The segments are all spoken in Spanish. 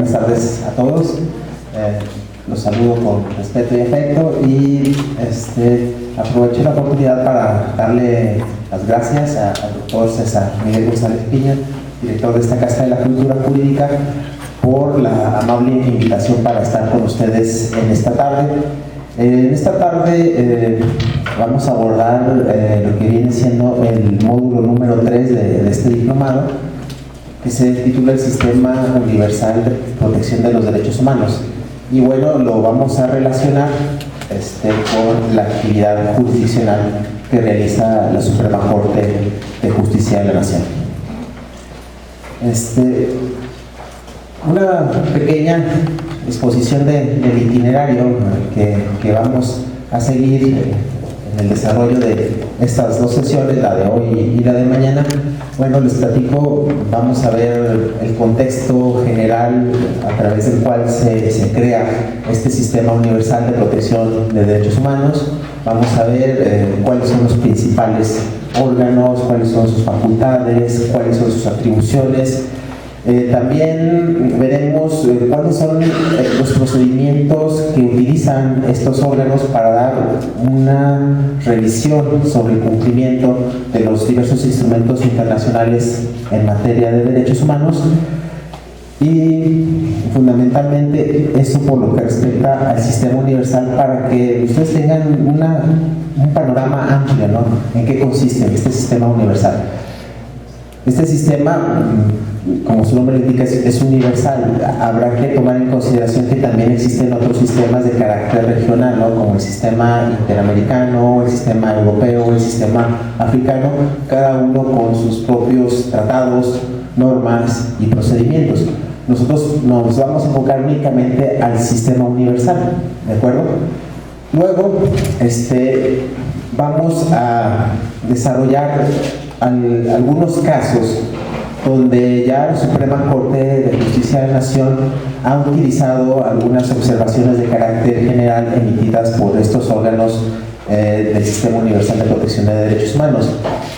buenas tardes a todos. Los saludo con respeto y afecto y aprovecho la oportunidad para darle las gracias al doctor César Miguel González Piña, director de esta Casa de la Cultura Jurídica, por la amable invitación para estar con ustedes en esta tarde. En esta tarde vamos a abordar lo que viene siendo el módulo número 3 de este diplomado, que se titula el Sistema Universal de Protección de los Derechos Humanos. Y bueno, lo vamos a relacionar con la actividad jurisdiccional que realiza la Suprema Corte de Justicia de la Nación. Una pequeña exposición del itinerario que vamos a seguir en el desarrollo de estas dos sesiones, la de hoy y la de mañana. Bueno, les platico, vamos a ver el contexto general a través del cual se crea este Sistema Universal de Protección de Derechos Humanos. Vamos a ver cuáles son los principales órganos, cuáles son sus facultades, cuáles son sus atribuciones. También veremos cuáles son los procedimientos que utilizan estos órganos para dar una revisión sobre el cumplimiento de los diversos instrumentos internacionales en materia de derechos humanos, y fundamentalmente eso por lo que respecta al sistema universal, para que ustedes tengan un panorama amplio, ¿no?, en qué consiste este sistema universal. Este sistema, como su nombre indica, es universal. Habrá que tomar en consideración que también existen otros sistemas de carácter regional, ¿no?, como el sistema interamericano, el sistema europeo, el sistema africano, cada uno con sus propios tratados, normas y procedimientos. Nosotros nos vamos a enfocar únicamente al sistema universal, ¿de acuerdo? Luego, vamos a desarrollar algunos casos donde ya la Suprema Corte de Justicia de la Nación ha utilizado algunas observaciones de carácter general emitidas por estos órganos del Sistema Universal de Protección de Derechos Humanos.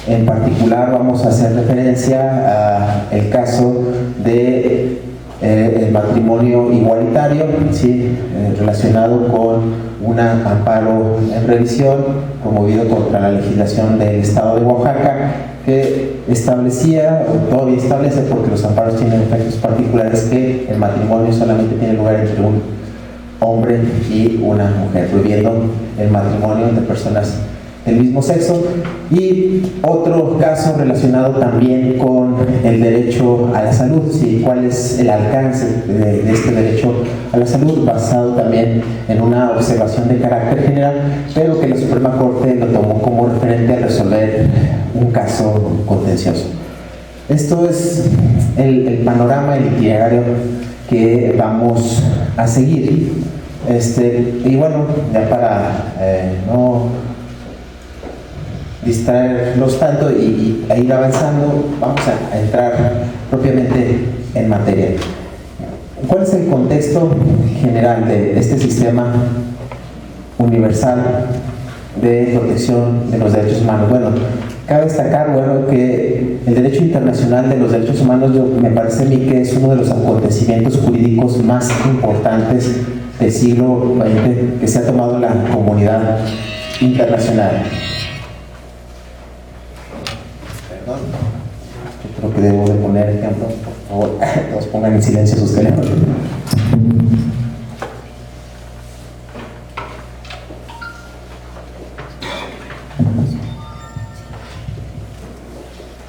En particular vamos a hacer referencia al caso de el matrimonio igualitario, ¿sí?, relacionado con un amparo en revisión promovido contra la legislación del Estado de Oaxaca, que establecía, o todavía establece, porque los amparos tienen efectos particulares, que el matrimonio solamente tiene lugar entre un hombre y una mujer, prohibiendo el matrimonio entre personas del mismo sexo. Y otro caso relacionado también con el derecho a la salud, ¿sí?, cuál es el alcance de este derecho a la salud, basado también en una observación de carácter general, pero que la Suprema Corte lo tomó como referente a resolver un caso contencioso. Esto es el panorama, el itinerario que vamos a seguir. Y bueno, ya para no distraerlos tanto e ir avanzando, vamos a entrar propiamente en materia. ¿Cuál es el contexto general de este sistema universal de protección de los derechos humanos? Bueno, cabe destacar, que el derecho internacional de los derechos humanos, me parece a mí que es uno de los acontecimientos jurídicos más importantes del siglo XX que se ha tomado la comunidad internacional. Yo creo que debo de poner ejemplo, por favor, todos pongan en silencio sus teléfonos.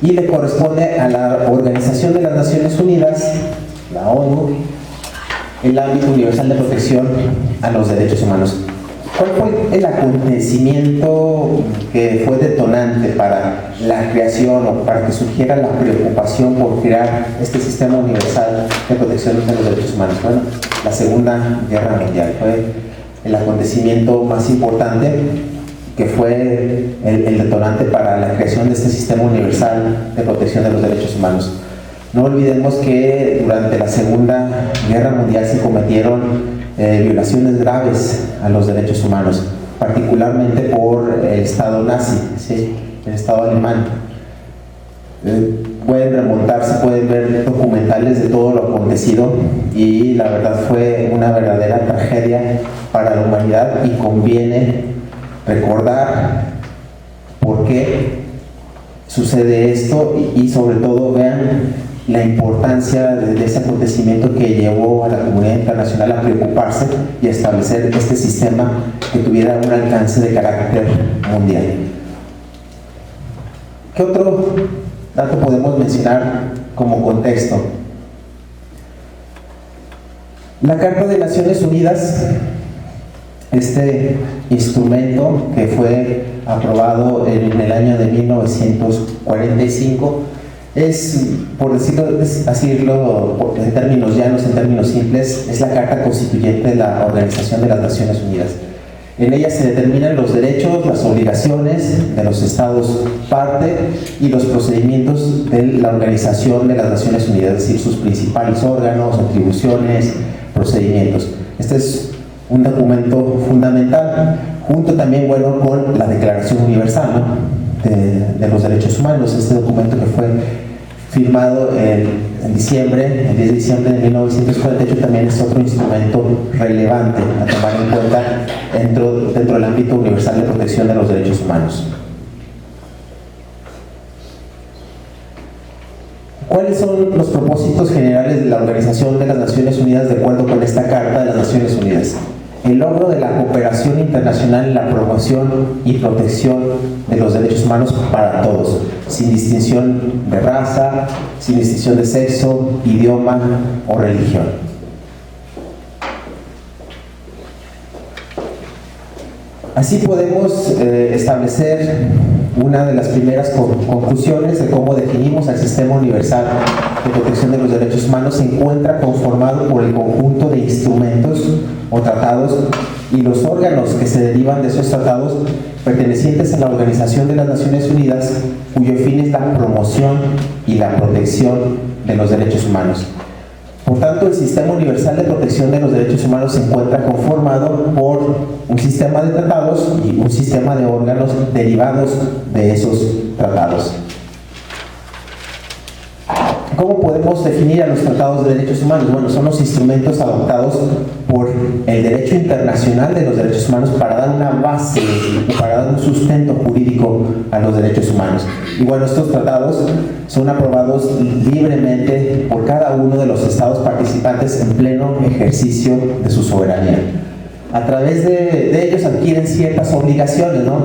Y le corresponde a la Organización de las Naciones Unidas, la ONU, el ámbito universal de protección a los derechos humanos. ¿Cuál fue el acontecimiento que fue detonante para la creación, o para que surgiera la preocupación por crear este sistema universal de protección de los derechos humanos? Bueno, la Segunda Guerra Mundial fue el acontecimiento más importante, que fue el detonante para la creación de este sistema universal de protección de los derechos humanos. No olvidemos que durante la Segunda Guerra Mundial se cometieron violaciones graves a los derechos humanos, particularmente por el Estado nazi, ¿sí?, el Estado alemán. pueden remontarse, pueden ver documentales de todo lo acontecido, y la verdad fue una verdadera tragedia para la humanidad, y conviene recordar por qué sucede esto, y sobre todo vean la importancia de ese acontecimiento que llevó a la comunidad internacional a preocuparse y a establecer este sistema que tuviera un alcance de carácter mundial. ¿Qué otro dato podemos mencionar como contexto? La Carta de Naciones Unidas, este instrumento que fue aprobado en el año de 1945, es, por decirlo en términos llanos, en términos simples, es la carta constituyente de la Organización de las Naciones Unidas. En ella se determinan los derechos, las obligaciones de los Estados parte y los procedimientos de la Organización de las Naciones Unidas, es decir, sus principales órganos, atribuciones, procedimientos. Este es un documento fundamental, junto también, bueno, con la Declaración Universal, ¿no?, de los Derechos Humanos. Este documento que fue firmado en diciembre, el 10 de diciembre de 1948, también es otro instrumento relevante a tomar en cuenta dentro del ámbito universal de protección de los derechos humanos. ¿Cuáles son los propósitos generales de la Organización de las Naciones Unidas de acuerdo con esta Carta de las Naciones Unidas? El logro de la cooperación internacional en la promoción y protección de los derechos humanos para todos, sin distinción de raza, sin distinción de sexo, idioma o religión. Así podemos establecer una de las primeras conclusiones de cómo definimos el Sistema Universal de Protección de los Derechos Humanos. Se encuentra conformado por el conjunto de instrumentos o tratados y los órganos que se derivan de esos tratados pertenecientes a la Organización de las Naciones Unidas, cuyo fin es la promoción y la protección de los derechos humanos. Por tanto, el Sistema Universal de Protección de los Derechos Humanos se encuentra conformado por un sistema de tratados y un sistema de órganos derivados de esos tratados. ¿Cómo podemos definir a los tratados de derechos humanos? Bueno, son los instrumentos adoptados por el derecho internacional de los derechos humanos para dar una base, para dar un sustento jurídico a los derechos humanos. Y bueno, estos tratados son aprobados libremente por cada uno de los estados participantes en pleno ejercicio de su soberanía. A través de ellos adquieren ciertas obligaciones, ¿no?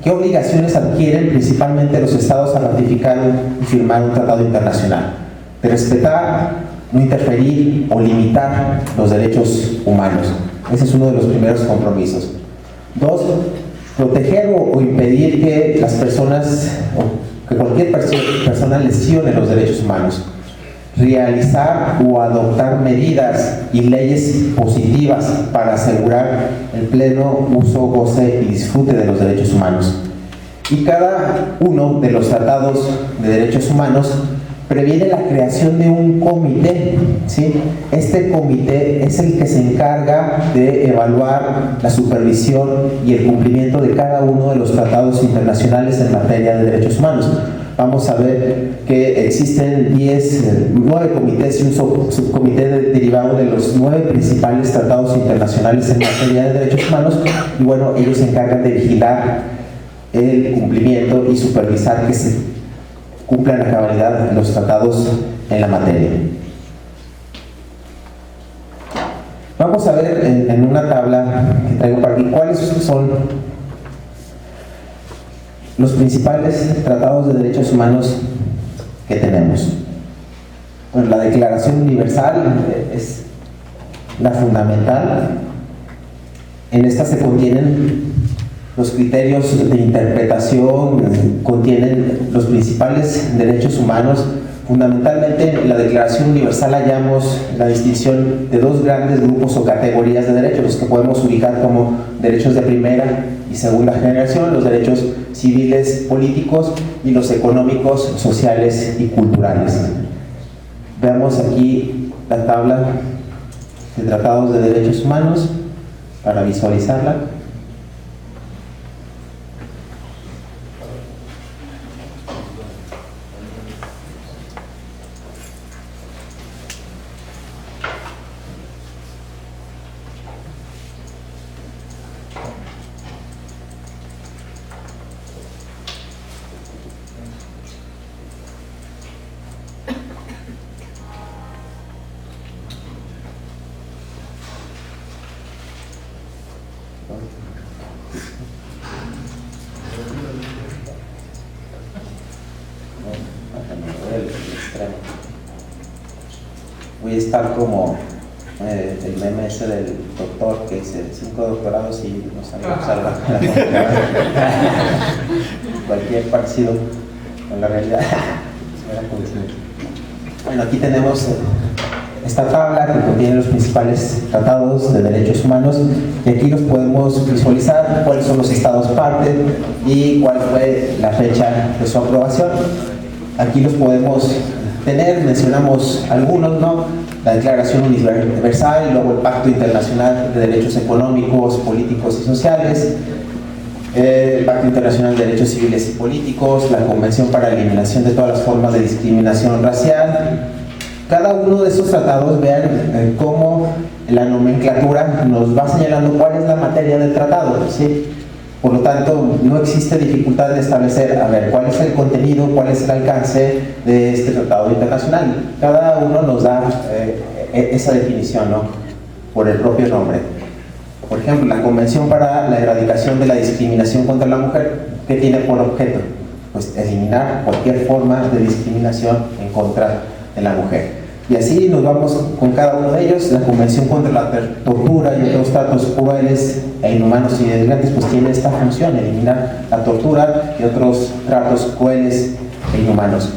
¿Qué obligaciones adquieren principalmente los estados al ratificar y firmar un tratado internacional? De respetar, no interferir o limitar los derechos humanos. Ese es uno de los primeros compromisos. 2, proteger o impedir que las personas, o que cualquier persona lesione los derechos humanos. Realizar o adoptar medidas y leyes positivas para asegurar el pleno uso, goce y disfrute de los derechos humanos. Y cada uno de los tratados de derechos humanos previene la creación de un comité, ¿sí? Este comité es el que se encarga de evaluar la supervisión y el cumplimiento de cada uno de los tratados internacionales en materia de derechos humanos. Vamos a ver que existen 9 comités y un subcomité derivado de los 9 principales tratados internacionales en materia de derechos humanos, y bueno, ellos se encargan de vigilar el cumplimiento y supervisar que se cumplan a cabalidad los tratados en la materia. Vamos a ver en una tabla que traigo para aquí cuáles son los principales tratados de derechos humanos que tenemos. Bueno, la Declaración Universal es la fundamental. En esta se contienen los criterios de interpretación, contienen los principales derechos humanos. Fundamentalmente en la Declaración Universal hallamos la distinción de 2 grandes grupos o categorías de derechos, los que podemos ubicar como derechos de primera y segunda generación, los derechos civiles, políticos, y los económicos, sociales y culturales. Veamos aquí la tabla de tratados de derechos humanos para visualizarla. estar como el meme ese del doctor que dice 5 doctorados y no sabe usar cualquier parecido con la realidad. Bueno, aquí tenemos esta tabla que contiene los principales tratados de derechos humanos y aquí los podemos visualizar cuáles son los estados parte y cuál fue la fecha de su aprobación. Aquí los podemos tener, mencionamos algunos, ¿no? La Declaración Universal, y luego el Pacto Internacional de Derechos Económicos, Políticos y Sociales, el Pacto Internacional de Derechos Civiles y Políticos, la Convención para la Eliminación de todas las formas de discriminación racial. Cada uno de estos tratados, vean cómo la nomenclatura nos va señalando cuál es la materia del tratado, ¿sí? Por lo tanto, no existe dificultad en establecer, a ver, cuál es el contenido, cuál es el alcance de este tratado internacional. Cada uno nos da esa definición, ¿no? Por el propio nombre. Por ejemplo, la Convención para la Erradicación de la Discriminación contra la Mujer, ¿qué tiene por objeto? Pues eliminar cualquier forma de discriminación en contra de la mujer. Y así nos vamos con cada uno de ellos. La Convención contra la Tortura y otros tratos crueles e inhumanos y degradantes pues tiene esta función, eliminar la tortura y otros tratos crueles e inhumanos.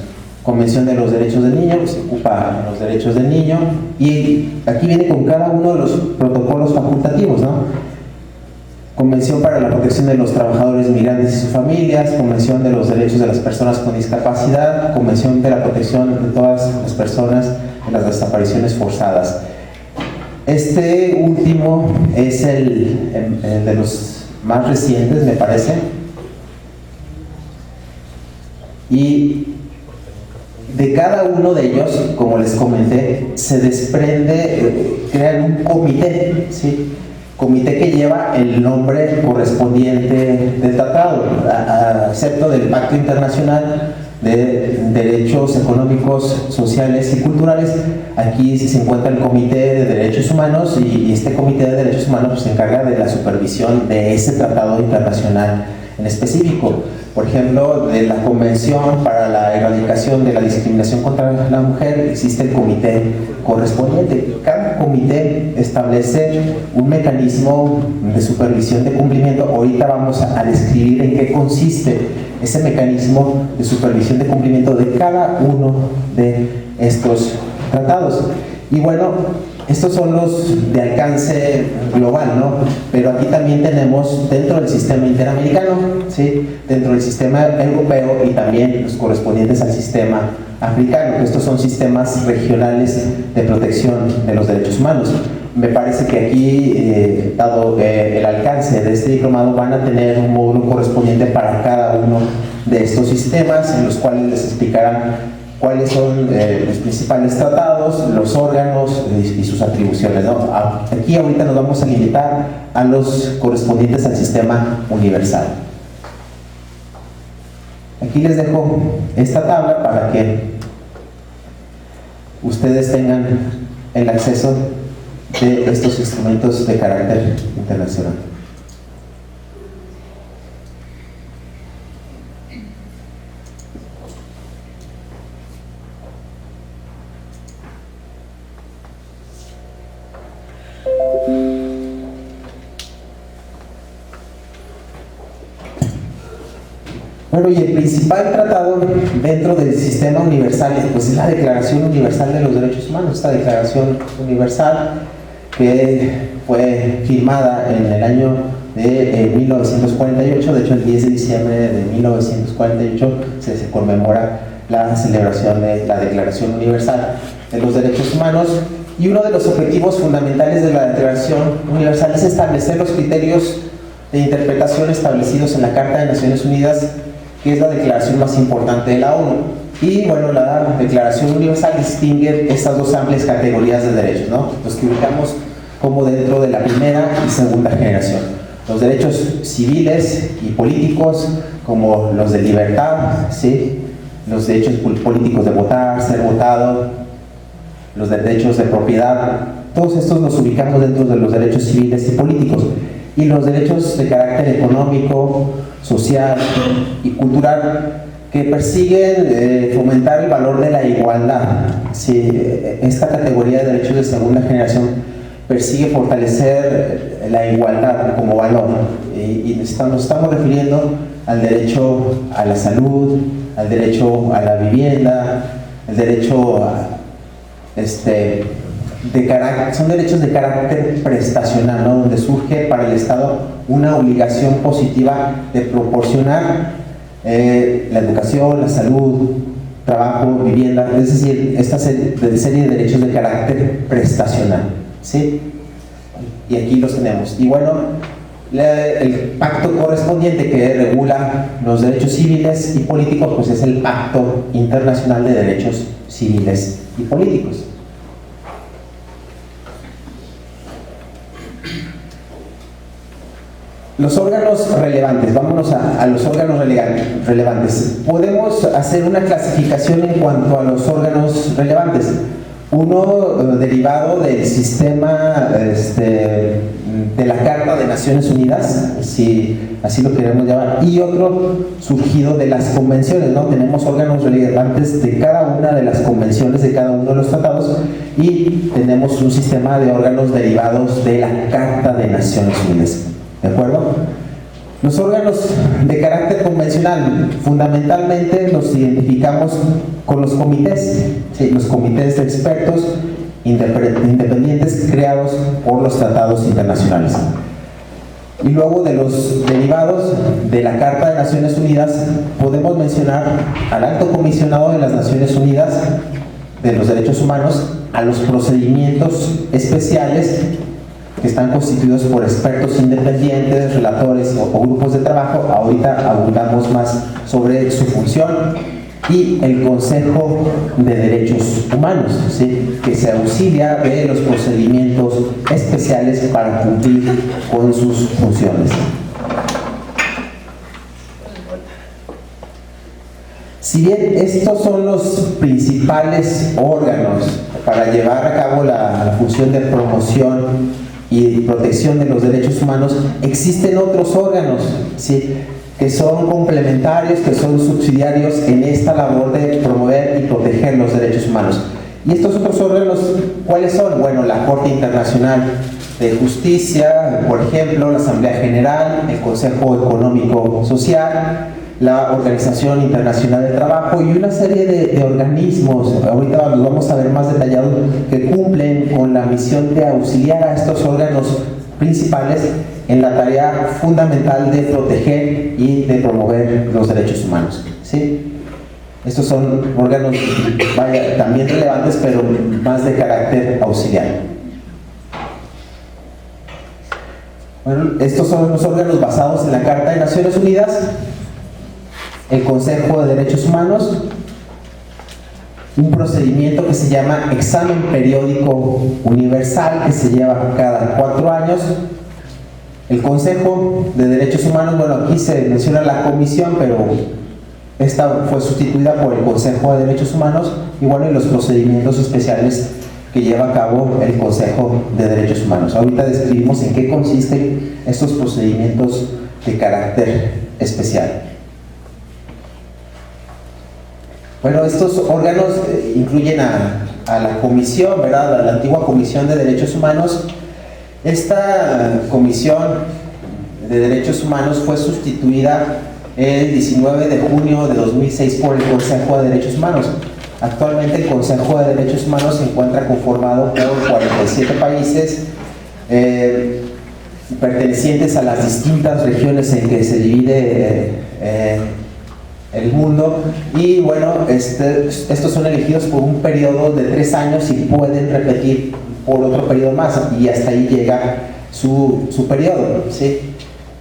Convención de los Derechos del Niño, pues se ocupa de los derechos del niño y aquí viene con cada uno de los protocolos facultativos, ¿no? Convención para la protección de los trabajadores migrantes y sus familias, Convención de los derechos de las personas con discapacidad, Convención de la protección de todas las personas de las desapariciones forzadas. Este último es el de los más recientes, me parece. Y de cada uno de ellos, como les comenté, se desprende, crean un comité, ¿sí? Comité que lleva el nombre correspondiente del tratado, excepto del Pacto Internacional de Derechos Económicos, Sociales y Culturales. Aquí se encuentra el Comité de Derechos Humanos y este Comité de Derechos Humanos pues, se encarga de la supervisión de ese tratado internacional en específico. Por ejemplo, de la Convención para la Erradicación de la Discriminación contra la Mujer existe el comité correspondiente. Cada comité establece un mecanismo de supervisión de cumplimiento. Ahorita vamos a describir en qué consiste ese mecanismo de supervisión de cumplimiento de cada uno de estos tratados. Y bueno, estos son los de alcance global, ¿no? Pero aquí también tenemos dentro del sistema interamericano, ¿sí? Dentro del sistema europeo y también los correspondientes al sistema africano. Estos son sistemas regionales de protección de los derechos humanos. Me parece que aquí, dado el alcance de este diplomado, van a tener un módulo correspondiente para cada uno de estos sistemas, en los cuales les explicarán cuáles son los principales tratados, los órganos y sus atribuciones, ¿no? Aquí ahorita nos vamos a limitar a los correspondientes al sistema universal. Aquí les dejo esta tabla para que ustedes tengan el acceso de estos instrumentos de carácter internacional. Bueno, y el principal tratado dentro del sistema universal pues es la Declaración Universal de los Derechos Humanos. Esta Declaración Universal que fue firmada en el año de 1948, de hecho el 10 de diciembre de 1948 se conmemora la celebración de la Declaración Universal de los Derechos Humanos. Y uno de los objetivos fundamentales de la Declaración Universal es establecer los criterios de interpretación establecidos en la Carta de Naciones Unidas, que es la declaración más importante de la ONU. Y bueno, la Declaración Universal distingue estas dos amplias categorías de derechos, ¿no? Los que ubicamos como dentro de la primera y segunda generación. Los derechos civiles y políticos, como los de libertad, ¿sí? Los derechos políticos de votar, ser votado, los derechos de propiedad, todos estos los ubicamos dentro de los derechos civiles y políticos. Y los derechos de carácter económico, social y cultural, que persiguen fomentar el valor de la igualdad. Sí, esta categoría de derechos de segunda generación persigue fortalecer la igualdad como valor, y nos estamos refiriendo al derecho a la salud, al derecho a la vivienda, el derecho a, son derechos de carácter prestacional, ¿no? Donde surge para el Estado una obligación positiva de proporcionar la educación, la salud, trabajo, vivienda, es decir, esta serie de derechos de carácter prestacional, ¿sí? Y aquí los tenemos. Y bueno, el pacto correspondiente que regula los derechos civiles y políticos, pues es el Pacto Internacional de Derechos Civiles y Políticos. Los órganos relevantes, vámonos a los órganos relevantes. Podemos hacer una clasificación en cuanto a los órganos relevantes. Uno derivado del sistema de la Carta de Naciones Unidas, si así lo queremos llamar, y otro surgido de las convenciones, ¿no? Tenemos órganos relevantes de cada una de las convenciones, de cada uno de los tratados, y tenemos un sistema de órganos derivados de la Carta de Naciones Unidas. ¿De acuerdo? Los órganos de carácter convencional, fundamentalmente los identificamos con los comités, ¿sí? Los comités de expertos independientes creados por los tratados internacionales. Y luego de los derivados de la Carta de Naciones Unidas, podemos mencionar al Alto Comisionado de las Naciones Unidas de los Derechos Humanos, a los procedimientos especiales que están constituidos por expertos independientes, relatores o grupos de trabajo. Ahorita abundamos más sobre su función, y el Consejo de Derechos Humanos, ¿sí? Que se auxilia de los procedimientos especiales para cumplir con sus funciones. Si bien estos son los principales órganos para llevar a cabo la función de promoción y protección de los derechos humanos, existen otros órganos, ¿sí? Que son complementarios, que son subsidiarios en esta labor de promover y proteger los derechos humanos. Y estos otros órganos, ¿cuáles son? Bueno, la Corte Internacional de Justicia, por ejemplo, la Asamblea General, el Consejo Económico Social, la Organización Internacional del Trabajo y una serie de organismos, ahorita los vamos a ver más detallados, que cumplen con la misión de auxiliar a estos órganos principales en la tarea fundamental de proteger y de promover los derechos humanos, ¿sí? Estos son órganos, también relevantes, pero más de carácter auxiliar. Bueno, estos son los órganos basados en la Carta de Naciones Unidas: el Consejo de Derechos Humanos, un procedimiento que se llama examen periódico universal, que se lleva cada 4 años. El Consejo de Derechos Humanos, bueno, aquí se menciona la comisión, pero esta fue sustituida por el Consejo de Derechos Humanos, y bueno, y los procedimientos especiales que lleva a cabo el Consejo de Derechos Humanos. Ahorita describimos en qué consisten estos procedimientos de carácter especial. Bueno, estos órganos incluyen a la comisión, ¿verdad? A la antigua Comisión de Derechos Humanos. Esta Comisión de Derechos Humanos fue sustituida el 19 de junio de 2006 por el Consejo de Derechos Humanos. Actualmente el Consejo de Derechos Humanos se encuentra conformado por 47 países pertenecientes a las distintas regiones en que se divide el mundo, y bueno, estos son elegidos por un periodo de 3 años y pueden repetir por otro periodo más, y hasta ahí llega su periodo, ¿sí?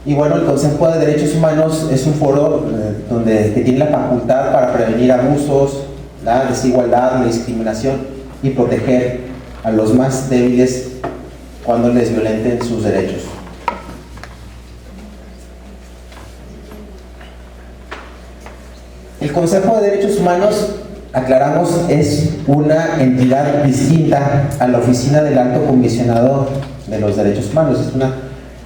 Y bueno, el Consejo de Derechos Humanos es un foro que tiene la facultad para prevenir abusos, la desigualdad, la discriminación, y proteger a los más débiles cuando les violenten sus derechos. El Consejo de Derechos Humanos, aclaramos, es una entidad distinta a la Oficina del Alto Comisionado de los Derechos Humanos. Es una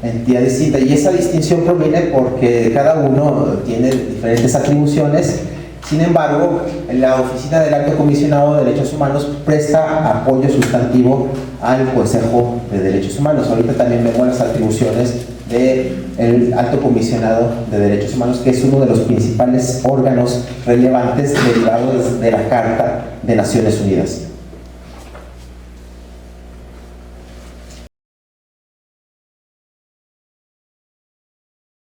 entidad distinta, y esa distinción proviene porque cada uno tiene diferentes atribuciones, Sin embargo, la Oficina del Alto Comisionado de Derechos Humanos presta apoyo sustantivo al Consejo de Derechos Humanos. Ahorita también vemos las atribuciones del Alto Comisionado de Derechos Humanos, que es uno de los principales órganos relevantes derivados de la Carta de Naciones Unidas.